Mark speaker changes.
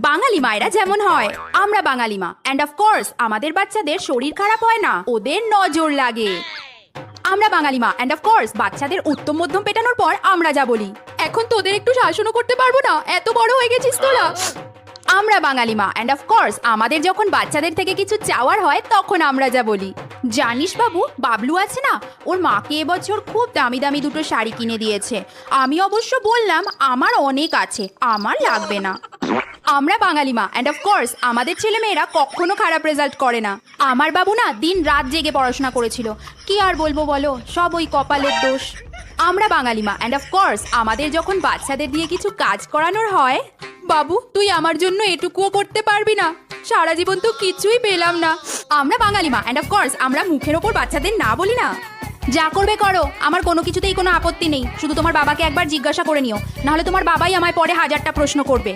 Speaker 1: বাঙালি মায়েরা যেমন হয়, আমরা বাঙালি মা অ্যান্ড অফকোর্স আমাদের বাচ্চাদের শরীর খারাপ হয় না, ওদের নজর লাগে। আমরা বাঙালি মা অ্যান্ড অফকোর্স বাচ্চাদের উত্তম মধ্যম পেটানোর পর আমরা যা বলি, এখন তোদের একটু শাসনও করতে পারবো না, এত বড় হয়ে গেছিস তোরা। আমরা বাঙালি মা অ্যান্ড অফকোর্স আমাদের যখন বাচ্চাদের থেকে কিছু চাওয়ার হয় তখন আমরা যা বলি, জানিস বাবু বাবলু আছে না, ওর মাকে এবছর খুব দামি দামি দুটো শাড়ি কিনে দিয়েছে। আমি অবশ্য বললাম আমার অনেক আছে, আমার লাগবে না। আমরা বাঙালি মা অ্যান্ড অফকোর্স আমাদের ছেলেমেয়েরা কখনো খারাপ রেজাল্ট করে না। আমার বাবু না দিন রাত জেগে পড়াশোনা করেছিল, কি আর বলবো বলো, সব ওই কপালের দোষ। আমরা বাঙালি মা অ্যান্ড অফকোর্স আমাদের যখন বাচ্চাদের দিয়ে কিছু কাজ করানোর হয়, বাবু তুই আমার জন্য এটুকুও করতে পারবি না, সারা জীবন তো কিছুই পেলাম না। আমরা বাঙালি মা অ্যান্ড অফকোর্স আমরা মুখের ওপর বাচ্চাদের না বলি না, যা করবে করো, আমার কোনো কিছুতেই কোনো আপত্তি নেই, শুধু তোমার বাবাকে একবার জিজ্ঞাসা করে নিও, নাহলে তোমার বাবাই আমায় পরে 1000টা প্রশ্ন করবে।